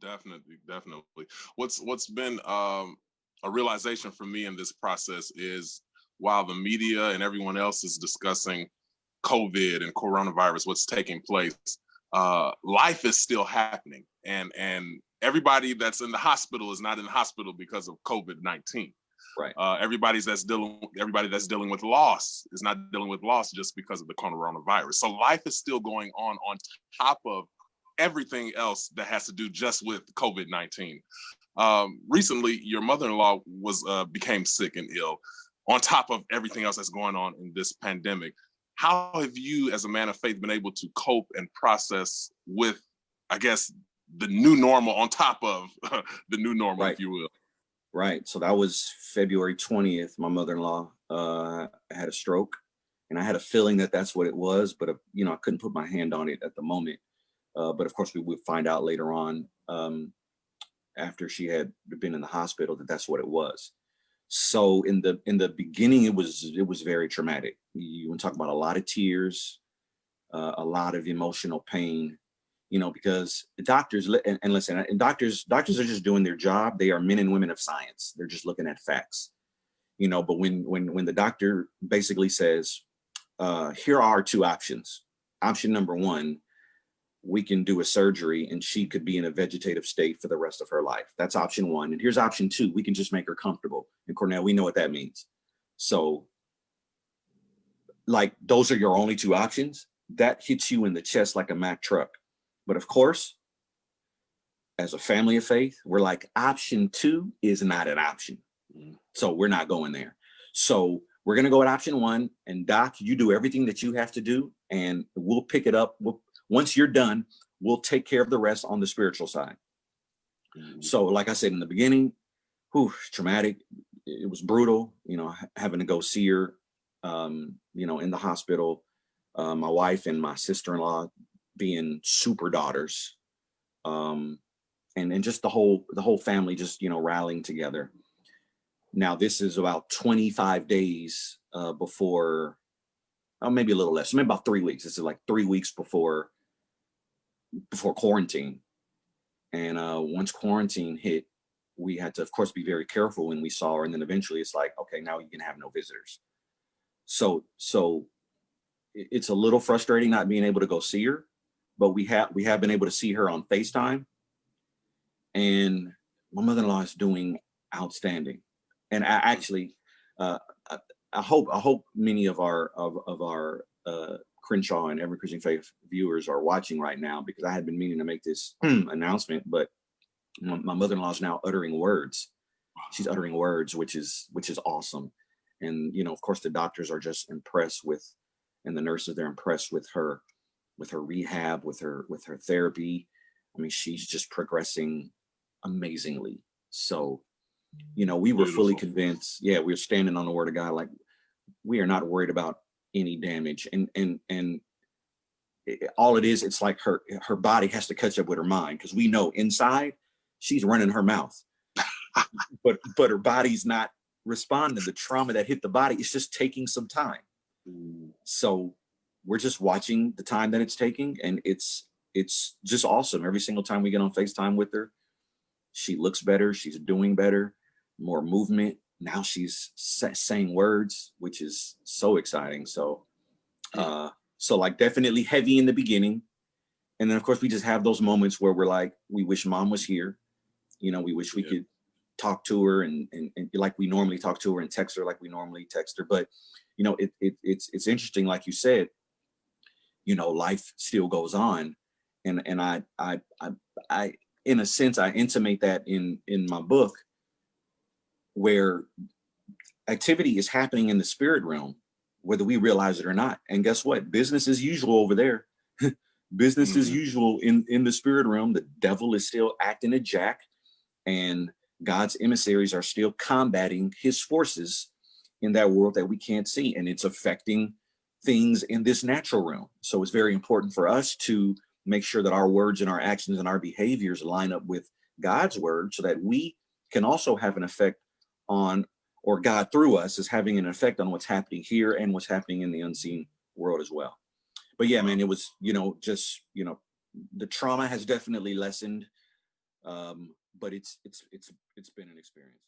Definitely, definitely. What's been a realization for me in this process is while the media and everyone else is discussing COVID and coronavirus, what's taking place, life is still happening, and everybody that's in the hospital is not in the hospital because of COVID-19. Right. Everybody that's dealing with loss is not dealing with loss just because of the coronavirus. So life is still going on top of everything else that has to do just with COVID-19. Recently, your mother-in-law became sick and ill. On top of everything else that's going on in this pandemic, how have you, as a man of faith, been able to cope and process with, I guess, the new normal on top of the new normal, Right. if you will? Right. So that was February 20th. My mother-in-law had a stroke, and I had a feeling that that's what it was, but I couldn't put my hand on it at the moment. But of course, we would find out later on, after she had been in the hospital, that that's what it was. So in the beginning, it was very traumatic. You want to talk about a lot of tears, a lot of emotional pain, because the doctors, and listen, and doctors are just doing their job. They are men and women of science. They're just looking at facts, but when the doctor basically says, here are our two options. Option number one, we can do a surgery and she could be in a vegetative state for the rest of her life. That's option one. And here's option two. We can just make her comfortable. And Cornell, we know what that means. So like, those are your only two options. That hits you in the chest like a Mack truck. But of course, as a family of faith, we're like, option two is not an option. So we're not going there. So we're going to go at option one, and doc, you do everything that you have to do and we'll pick it up. Once you're done, we'll take care of the rest on the spiritual side. So like I said in the beginning, traumatic. It was brutal, having to go see her, in the hospital. My wife and my sister-in-law being super daughters. And just the whole family just, rallying together. Now this is about 25 days before, maybe a little less, maybe about 3 weeks. This is like 3 weeks before quarantine. And once quarantine hit, we had to, of course, be very careful when we saw her. And then eventually it's like, okay, now you can have no visitors. So it's a little frustrating not being able to go see her, but we have been able to see her on FaceTime. And my mother-in-law is doing outstanding. And I hope many of our Crenshaw and Every Christian Faith viewers are watching right now, because I had been meaning to make this announcement, but my mother-in-law is now uttering words. She's uttering words, which is awesome. And, of course, the doctors are just impressed with, and the nurses, they're impressed with her rehab, with her therapy. I mean, she's just progressing amazingly. So, we were fully convinced. Yeah, we were standing on the word of God. Like, we are not worried about any damage. And all it is, it's like her body has to catch up with her mind, because we know inside she's running her mouth, but her body's not responding. The trauma that hit the body, it's just taking some time. So we're just watching the time that it's taking, and it's just awesome. Every single time we get on FaceTime with her, she looks better, she's doing better, more movement. Now she's saying words, which is so exciting. So like, definitely heavy in the beginning. And then of course we just have those moments where we're like, we wish mom was here. We wish we could talk to her and like we normally talk to her, and text her like we normally text her. But, it's interesting. Like you said, life still goes on. And I in a sense, I intimate that in my book, where activity is happening in the spirit realm, whether we realize it or not. And guess what? Business as usual over there. Business as usual in the spirit realm. The devil is still acting a jack, and God's emissaries are still combating his forces in that world that we can't see. And it's affecting things in this natural realm. So it's very important for us to make sure that our words and our actions and our behaviors line up with God's word, so that we can also have an effect on, or God through us is having an effect on what's happening here and what's happening in the unseen world as well. But yeah, man, it was, the trauma has definitely lessened. But it's been an experience.